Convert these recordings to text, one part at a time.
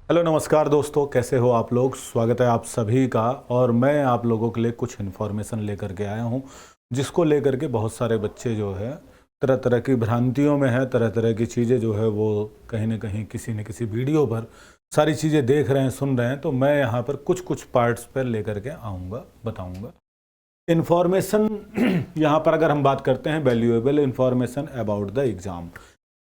Hello नमस्कार दोस्तों, कैसे हो आप लोग। स्वागत है आप सभी का। और मैं आप लोगों के लिए कुछ इन्फॉर्मेशन लेकर के आया हूं, जिसको लेकर के बहुत सारे बच्चे जो है तरह तरह की भ्रांतियों में है, तरह तरह की चीज़ें जो है वो कहीं ना कहीं किसी न किसी वीडियो पर सारी चीज़ें देख रहे हैं, सुन रहे हैं। तो मैं यहाँ पर कुछ कुछ पार्ट्स पर लेकर के आऊँगा, बताऊँगा इन्फॉर्मेशन। यहाँ पर अगर हम बात करते हैं valuable information about the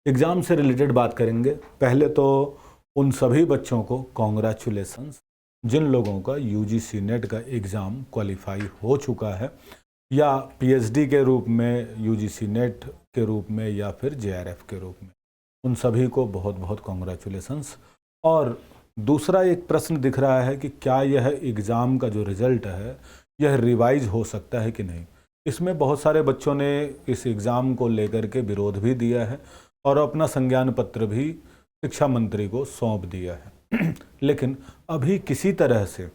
exam से रिलेटेड बात करेंगे। पहले तो उन सभी बच्चों को कॉन्ग्रेचुलेसन्स जिन लोगों का यूजीसी नेट का एग्ज़ाम क्वालिफाई हो चुका है, या पीएचडी के रूप में, यूजीसी नेट के रूप में, या फिर जेआरएफ के रूप में। उन सभी को बहुत बहुत कॉन्ग्रेचुलेसन्स। और दूसरा एक प्रश्न दिख रहा है कि क्या यह एग्ज़ाम का जो रिज़ल्ट है यह रिवाइज हो सकता है कि नहीं। इसमें बहुत सारे बच्चों ने इस एग्ज़ाम को लेकर के विरोध भी दिया है और अपना संज्ञान पत्र भी शिक्षा मंत्री को सौंप दिया है। लेकिन अभी किसी तरह से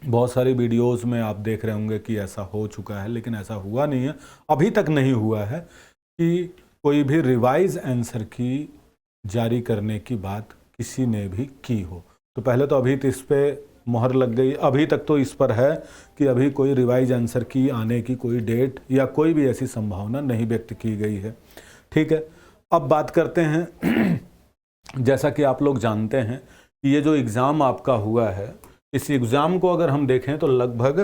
बहुत सारी वीडियोस में आप देख रहे होंगे कि ऐसा हो चुका है, लेकिन ऐसा हुआ नहीं है, अभी तक नहीं हुआ है कि कोई भी रिवाइज आंसर की जारी करने की बात किसी ने भी की हो। तो पहले तो अभी तो इस पर मोहर लग गई, अभी तक तो इस पर है कि अभी कोई रिवाइज आंसर की आने की कोई डेट या कोई भी ऐसी संभावना नहीं व्यक्त की गई है। ठीक है, अब बात करते हैं। जैसा कि आप लोग जानते हैं कि ये जो एग्ज़ाम आपका हुआ है, इस एग्ज़ाम को अगर हम देखें तो लगभग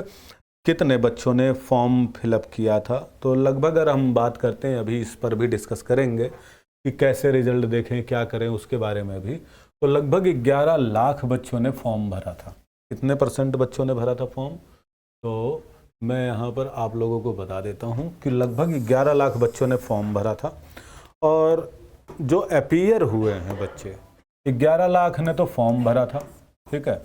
कितने बच्चों ने फॉर्म फिलअप किया था, तो लगभग अगर हम बात करते हैं, अभी इस पर भी डिस्कस करेंगे कि कैसे रिजल्ट देखें, क्या करें उसके बारे में भी। तो लगभग 11 लाख बच्चों ने फॉर्म भरा था। कितने % बच्चों ने भरा था फॉर्म, तो मैं यहाँ पर आप लोगों को बता देता हूँ कि लगभग 11 लाख बच्चों ने फॉर्म भरा था। और जो अपीयर हुए हैं बच्चे, 11 लाख ने तो फॉर्म भरा था, ठीक है,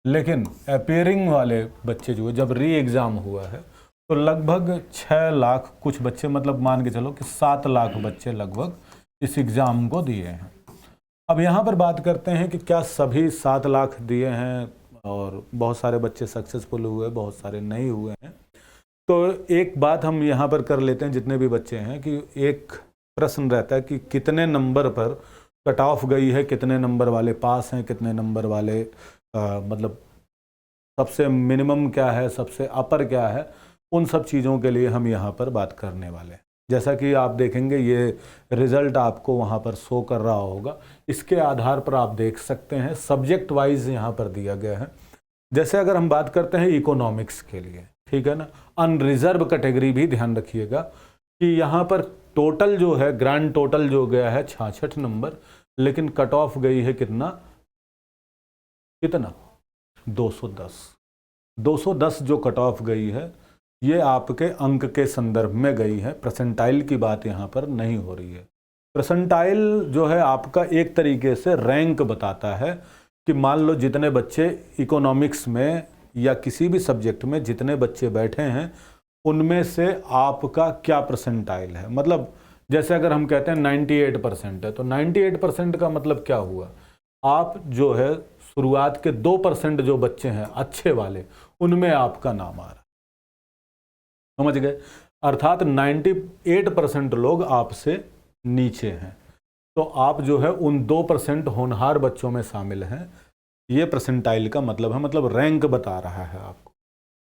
लेकिन अपीयरिंग वाले बच्चे जो जब री एग्ज़ाम हुआ है तो लगभग 6 लाख कुछ बच्चे, मतलब मान के चलो कि 7 लाख बच्चे लगभग इस एग्ज़ाम को दिए हैं। अब यहाँ पर बात करते हैं कि क्या सभी 7 लाख दिए हैं, और बहुत सारे बच्चे सक्सेसफुल हुए, बहुत सारे नहीं हुए हैं। तो एक बात हम यहाँ पर कर लेते हैं, जितने भी बच्चे हैं, कि एक प्रश्न रहता है कि कितने नंबर पर कट ऑफ गई है, कितने नंबर वाले पास हैं, कितने नंबर वाले मतलब सबसे मिनिमम क्या है, सबसे अपर क्या है। उन सब चीज़ों के लिए हम यहाँ पर बात करने वाले हैं। जैसा कि आप देखेंगे ये रिज़ल्ट आपको वहाँ पर शो कर रहा होगा, इसके आधार पर आप देख सकते हैं सब्जेक्ट वाइज यहाँ पर दिया गया है। जैसे अगर हम बात करते हैं इकोनॉमिक्स के लिए, ठीक है ना, अनरिजर्व कैटेगरी भी ध्यान रखिएगा कि यहाँ पर टोटल जो है, ग्रांड टोटल जो गया है 66 नंबर, लेकिन कट ऑफ गई है कितना 210 जो कट ऑफ गई है, ये आपके अंक के संदर्भ में गई है। परसेंटाइल की बात यहाँ पर नहीं हो रही है। परसेंटाइल जो है आपका एक तरीके से रैंक बताता है कि मान लो जितने बच्चे इकोनॉमिक्स में या किसी भी सब्जेक्ट में जितने बच्चे बैठे हैं, उनमें से आपका क्या परसेंटाइल है। मतलब जैसे अगर हम कहते हैं 98% है, तो 98% का मतलब क्या हुआ, आप जो है शुरुआत के 2% जो बच्चे हैं अच्छे वाले, उनमें आपका नाम आ रहा है, समझ गए। अर्थात 98% लोग आपसे नीचे हैं, तो आप जो है उन 2% होनहार बच्चों में शामिल हैं। ये परसेंटाइल का मतलब है, मतलब रैंक बता रहा है आपको।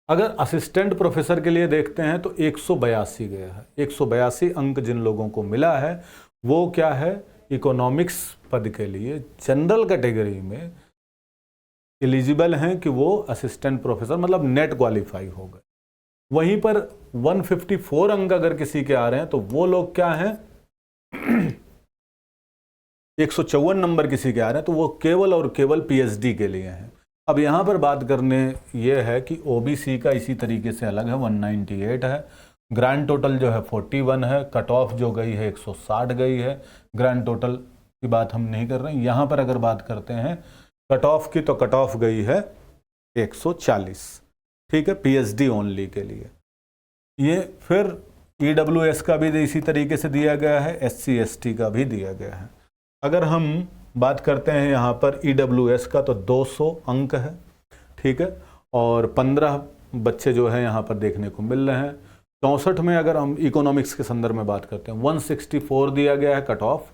अगर असिस्टेंट प्रोफेसर के लिए देखते हैं तो 182 गया है। 182 अंक जिन लोगों को मिला है वो क्या है, इकोनॉमिक्स पद के लिए जनरल कैटेगरी में एलिजिबल हैं कि वो असिस्टेंट प्रोफेसर, मतलब नेट क्वालिफाई हो गए। वहीं पर 154 अंक अगर किसी के आ रहे हैं तो वो लोग क्या हैं 154 नंबर किसी के आ रहे हैं तो वो केवल और केवल पीएचडी के लिए हैं। अब यहाँ पर बात करने ये है कि ओबीसी का इसी तरीके से अलग है, 198 है। ग्रैंड टोटल जो है 41 है। कट ऑफ जो गई है 160 गई है। ग्रैंड टोटल की बात हम नहीं कर रहे हैं। यहाँ पर अगर बात करते हैं कट ऑफ की, तो कट ऑफ गई है 140, ठीक है, पीएचडी ओनली के लिए। ये फिर ईडब्ल्यूएस का भी इसी तरीके से दिया गया है, एससी एसटी का भी दिया गया है। अगर हम बात करते हैं यहाँ पर ईडब्ल्यूएस का, तो 200 अंक है, ठीक है, और 15 बच्चे जो है यहाँ पर देखने को मिल रहे हैं। 64 में अगर हम इकोनॉमिक्स के संदर्भ में बात करते हैं 164 दिया गया है कट ऑफ,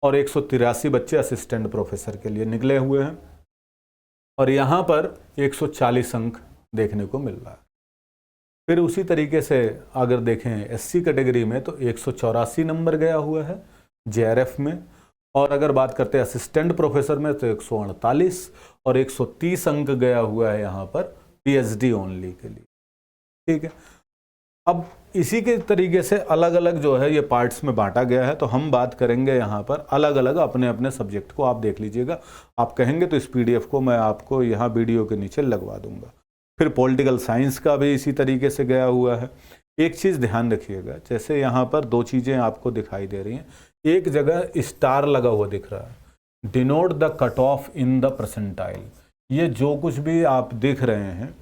और 183 बच्चे असिस्टेंट प्रोफेसर के लिए निकले हुए हैं, और यहाँ पर 140 अंक देखने को मिल रहा है। फिर उसी तरीके से अगर देखें एससी कैटेगरी में तो 184 नंबर गया हुआ है जेआरएफ में, और अगर बात करते हैं असिस्टेंट प्रोफेसर में तो 148 और 130 अंक गया हुआ है यहाँ पर पीएचडी ओनली के लिए। ठीक है, अब इसी के तरीके से अलग अलग जो है ये पार्ट्स में बांटा गया है। तो हम बात करेंगे यहाँ पर अलग अलग अपने अपने सब्जेक्ट को, आप देख लीजिएगा। आप कहेंगे तो इस पीडीएफ को मैं आपको यहाँ वीडियो के नीचे लगवा दूंगा। फिर पॉलिटिकल साइंस का भी इसी तरीके से गया हुआ है। एक चीज़ ध्यान रखिएगा, जैसे यहाँ पर दो चीज़ें आपको दिखाई दे रही हैं, एक जगह स्टार लगा हुआ दिख रहा है, denote the cut off in the percentile. ये जो कुछ भी आप देख रहे हैं,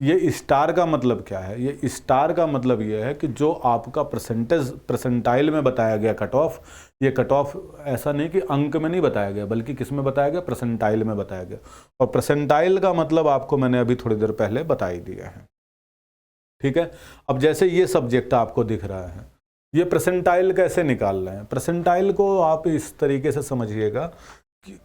ये स्टार का मतलब क्या है? ये स्टार का मतलब ये है कि जो आपका परसेंटाइल में बताया गया कट ऑफ, ये कट ऑफ ऐसा नहीं कि अंक में नहीं बताया गया, बल्कि किस में बताया गया? परसेंटाइल में बताया गया। और परसेंटाइल का मतलब आपको मैंने अभी थोड़ी देर पहले बता ही दिया है। ठीक है, अब जैसे ये सब्जेक्ट आपको दिख रहा है, ये परसेंटाइल कैसे निकाल रहे हैं? परसेंटाइल को आप इस तरीके से समझिएगा कि,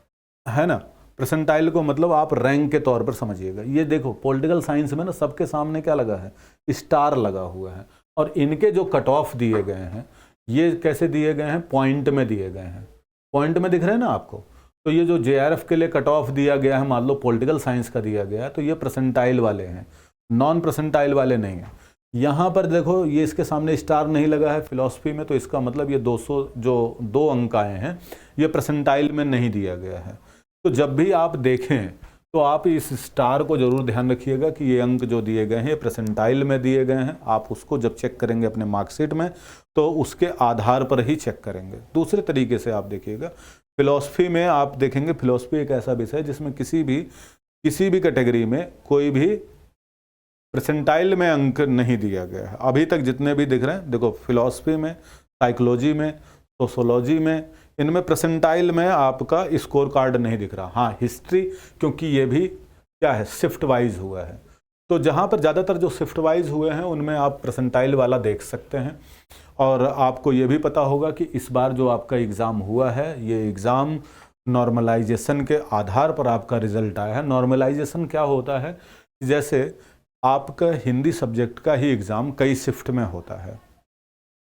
है ना, परसेंटाइल को मतलब आप रैंक के तौर पर समझिएगा। ये देखो पॉलिटिकल साइंस में ना सबके सामने क्या लगा है? स्टार लगा हुआ है, और इनके जो कट ऑफ दिए गए हैं ये कैसे दिए गए हैं? पॉइंट में दिए गए हैं। पॉइंट में दिख रहे हैं ना आपको? तो ये जो जेआरएफ के लिए कट ऑफ दिया गया है, मान लो पॉलिटिकल साइंस का दिया गया है, तो ये परसेंटाइल वाले हैं, नॉन परसेंटाइल वाले नहीं है। यहाँ पर देखो ये इसके सामने स्टार नहीं लगा है फिलॉसफी में, तो इसका मतलब ये 200 जो 2 अंक आए हैं ये परसेंटाइल में नहीं दिया गया है। तो जब भी आप देखें तो आप इस स्टार को जरूर ध्यान रखिएगा कि ये अंक जो दिए गए हैं परसेंटाइल में दिए गए हैं। आप उसको जब चेक करेंगे अपने मार्कशीट में तो उसके आधार पर ही चेक करेंगे। दूसरे तरीके से आप देखिएगा, फिलॉसफी में आप देखेंगे, फिलॉसफी एक ऐसा विषय है जिसमें किसी भी कैटेगरी में कोई भी परसेंटाइल में अंक नहीं दिया गया है। अभी तक जितने भी दिख रहे हैं, देखो फिलॉसफी में, साइकोलॉजी में, सोशोलॉजी में, इनमें परसेंटाइल में आपका स्कोर कार्ड नहीं दिख रहा। हाँ, हिस्ट्री, क्योंकि ये भी क्या है, शिफ्ट वाइज हुआ है, तो जहाँ पर ज़्यादातर जो शिफ्ट वाइज हुए हैं उनमें आप परसेंटाइल वाला देख सकते हैं। और आपको ये भी पता होगा कि इस बार जो आपका एग्ज़ाम हुआ है, ये एग्ज़ाम नॉर्मलाइजेशन के आधार पर आपका रिजल्ट आया है। नॉर्मलाइजेशन क्या होता है? जैसे आपका हिंदी सब्जेक्ट का ही एग्ज़ाम कई शिफ्ट में होता है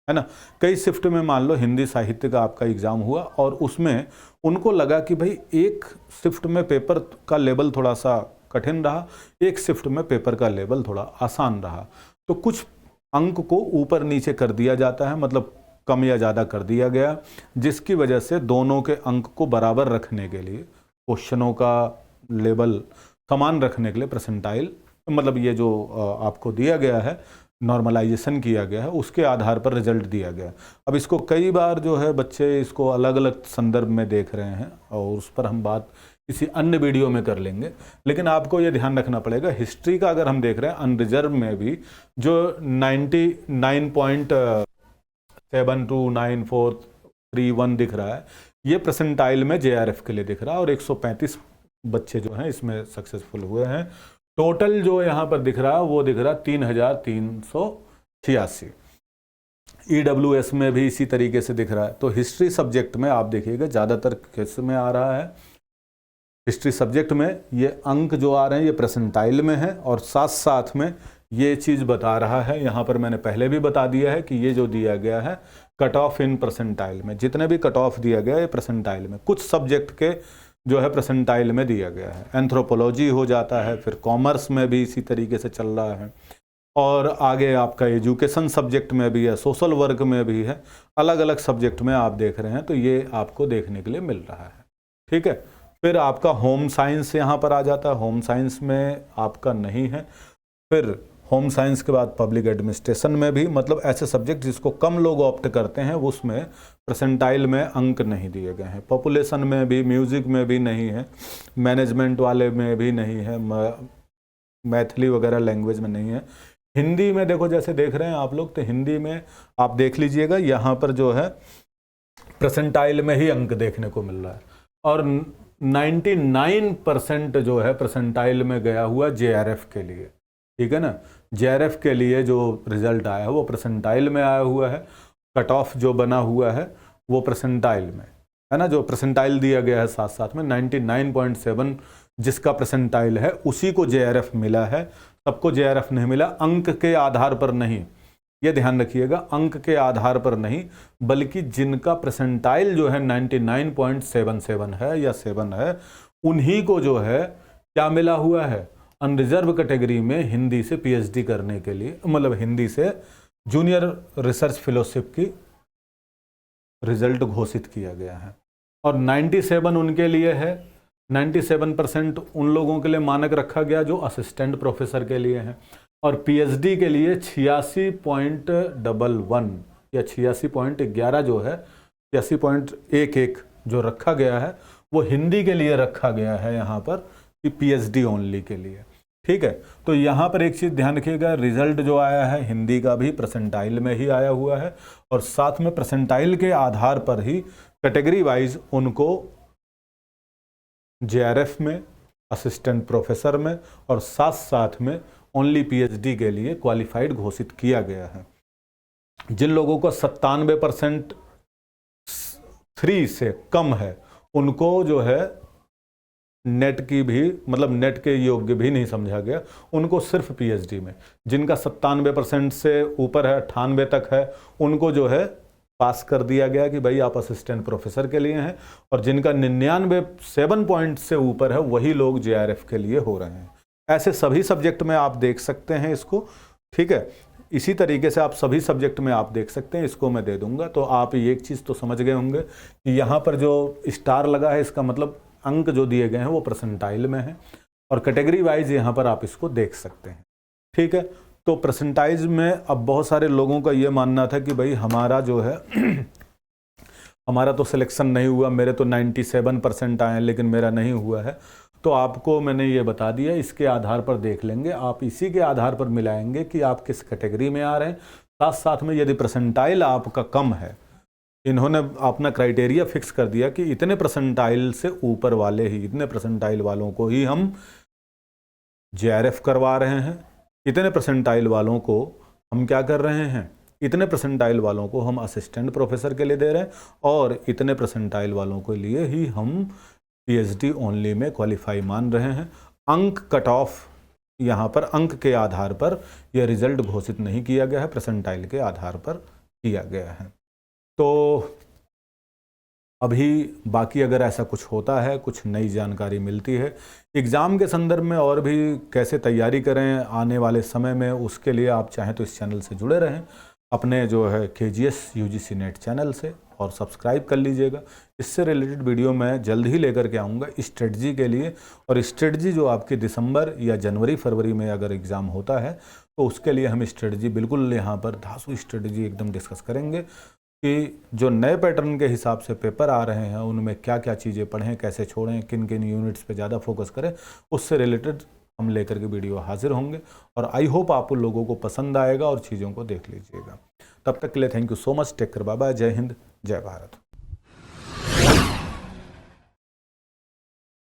ना, कई शिफ्ट में मान लो हिंदी साहित्य का आपका एग्ज़ाम हुआ और उसमें उनको लगा कि भाई एक शिफ्ट में पेपर का लेवल थोड़ा सा कठिन रहा, एक शिफ्ट में पेपर का लेवल थोड़ा आसान रहा, तो कुछ अंक को ऊपर नीचे कर दिया जाता है, मतलब कम या ज़्यादा कर दिया गया, जिसकी वजह से दोनों के अंक को बराबर रखने के लिए, क्वेश्चनों का लेवल समान रखने के लिए परसेंटाइल, मतलब ये जो आपको दिया गया है, नॉर्मलाइजेशन किया गया है, उसके आधार पर रिजल्ट दिया गया। अब इसको कई बार जो है बच्चे इसको अलग अलग संदर्भ में देख रहे हैं और उस पर हम बात किसी अन्य वीडियो में कर लेंगे। लेकिन आपको ये ध्यान रखना पड़ेगा, हिस्ट्री का अगर हम देख रहे हैं अनरिजर्व में भी जो 99.729431 दिख रहा है, ये परसेंटाइल में जेआरएफ के लिए दिख रहा है और 135 बच्चे जो हैं इसमें सक्सेसफुल हुए हैं। टोटल जो यहाँ पर दिख रहा है वो दिख रहा है 3386। ईडब्ल्यूएस में भी इसी तरीके से दिख रहा है। तो हिस्ट्री सब्जेक्ट में आप देखिएगा ज़्यादातर किस में आ रहा है, हिस्ट्री सब्जेक्ट में ये अंक जो आ रहे हैं ये परसेंटाइल में है, और साथ साथ में ये चीज़ बता रहा है, यहाँ पर मैंने पहले भी बता दिया है कि ये जो दिया गया है कट ऑफ इन परसेंटाइल में, जितने भी कट ऑफ दिया गया है परसेंटाइल में, कुछ सब्जेक्ट के जो है परसेंटाइल में दिया गया है। एंथ्रोपोलॉजी हो जाता है, फिर कॉमर्स में भी इसी तरीके से चल रहा है, और आगे आपका एजुकेशन सब्जेक्ट में भी है, सोशल वर्क में भी है, अलग अलग सब्जेक्ट में आप देख रहे हैं, तो ये आपको देखने के लिए मिल रहा है। ठीक है, फिर आपका होम साइंस यहाँ पर आ जाता है, होम साइंस में आपका नहीं है। फिर होम साइंस के बाद पब्लिक एडमिनिस्ट्रेशन में भी, मतलब ऐसे सब्जेक्ट जिसको कम लोग ऑप्ट करते हैं उसमें परसेंटाइल में अंक नहीं दिए गए हैं। पॉपुलेशन में भी, म्यूज़िक में भी नहीं है, मैनेजमेंट वाले में भी नहीं है, मैथिली वगैरह लैंग्वेज में नहीं है। हिंदी में देखो, जैसे देख रहे हैं आप लोग, तो हिंदी में आप देख लीजिएगा, यहाँ पर जो है परसेंटाइल में ही अंक देखने को मिल रहा है, और 99% जो है परसेंटाइल में गया हुआ जेआरएफ के लिए। ठीक है ना, जेआरएफ के लिए जो रिजल्ट आया है वो परसेंटाइल में आया हुआ है, कट ऑफ जो बना हुआ है वो परसेंटाइल में। है ना, जो परसेंटाइल दिया गया है साथ साथ में 99.7 जिसका परसेंटाइल है उसी को जेआरएफ मिला है, सबको जेआरएफ नहीं मिला। अंक के आधार पर नहीं, ये ध्यान रखिएगा, अंक के आधार पर नहीं, बल्कि जिनका परसेंटाइल जो है 99.77 है या 7 है, उन्हीं को जो है क्या मिला हुआ है, अनरिजर्व कैटेगरी में हिंदी से पीएचडी करने के लिए, मतलब हिंदी से जूनियर रिसर्च फेलोशिप की रिजल्ट घोषित किया गया है। और 97 उनके लिए है, 97% उन लोगों के लिए मानक रखा गया जो असिस्टेंट प्रोफेसर के लिए हैं, और पीएचडी के लिए 86.11 या 86.11 जो है, 86.11 जो रखा गया है वो हिंदी के लिए रखा गया है यहाँ पर, कि पीएचडी ओनली के लिए। ठीक है, तो यहाँ पर एक चीज़ ध्यान रखिएगा, रिजल्ट जो आया है हिंदी का भी परसेंटाइल में ही आया हुआ है, और साथ में परसेंटाइल के आधार पर ही कैटेगरी वाइज उनको जेआरएफ में, असिस्टेंट प्रोफेसर में और साथ साथ में ओनली पीएचडी के लिए क्वालिफाइड घोषित किया गया है। जिन लोगों को 97% 3 से कम है उनको जो है नेट की भी, मतलब नेट के योग्य भी नहीं समझा गया, उनको सिर्फ पीएचडी में। जिनका 97% से ऊपर है, 98 तक है, उनको जो है पास कर दिया गया कि भाई आप असिस्टेंट प्रोफेसर के लिए हैं, और जिनका 99 पॉइंट से ऊपर है वही लोग जेआरएफ के लिए हो रहे हैं। ऐसे सभी सब्जेक्ट में आप देख सकते हैं इसको। ठीक है, इसी तरीके से आप सभी सब्जेक्ट में आप देख सकते हैं, इसको मैं दे दूंगा। तो आप एक चीज़ तो समझ गए होंगे कि यहाँ पर जो स्टार लगा है इसका मतलब अंक जो दिए गए हैं वो परसेंटाइल में है, और कैटेगरी वाइज यहाँ पर आप इसको देख सकते हैं। ठीक है, तो परसेंटाइज में अब बहुत सारे लोगों का ये मानना था कि भाई हमारा जो है हमारा तो सिलेक्शन नहीं हुआ, मेरे तो 97% आए लेकिन मेरा नहीं हुआ है। तो आपको मैंने ये बता दिया, इसके आधार पर देख लेंगे, आप इसी के आधार पर मिलाएंगे कि आप किस कैटेगरी में आ रहे हैं। साथ साथ में यदि परसेंटाइल आपका कम है, इन्होंने अपना क्राइटेरिया फिक्स कर दिया कि इतने परसेंटाइल से ऊपर वाले ही, इतने परसेंटाइल वालों को ही हम जेआरएफ करवा रहे हैं, इतने परसेंटाइल वालों को हम क्या कर रहे हैं, इतने परसेंटाइल वालों को हम असिस्टेंट प्रोफेसर के लिए दे रहे हैं, और इतने परसेंटाइल वालों के लिए ही हम पीएचडी ओनली में क्वालिफाई मान रहे हैं। अंक कट ऑफ यहाँ पर अंक के आधार पर यह रिजल्ट घोषित नहीं किया गया है, परसेंटाइल के आधार पर किया गया है। तो अभी बाकी अगर ऐसा कुछ होता है, कुछ नई जानकारी मिलती है एग्ज़ाम के संदर्भ में और भी कैसे तैयारी करें आने वाले समय में, उसके लिए आप चाहें तो इस चैनल से जुड़े रहें, अपने जो है KGS UGC नेट चैनल से, और सब्सक्राइब कर लीजिएगा। इससे रिलेटेड वीडियो मैं जल्द ही लेकर के आऊँगा स्ट्रेटजी के लिए, और स्ट्रेटजी जो आपके दिसंबर या जनवरी फरवरी में अगर एग्ज़ाम होता है तो उसके लिए हम स्ट्रेटजी बिल्कुल यहाँ पर धांसू स्ट्रेटजी एकदम डिस्कस करेंगे कि जो नए पैटर्न के हिसाब से पेपर आ रहे हैं उनमें क्या क्या चीज़ें पढ़ें, कैसे छोड़ें, किन किन यूनिट्स पे ज़्यादा फोकस करें, उससे रिलेटेड हम लेकर के वीडियो हाजिर होंगे। और आई होप आप लोगों को पसंद आएगा और चीज़ों को देख लीजिएगा। तब तक के लिए thank you so much, take care, bye bye, जय हिंद, जय भारत।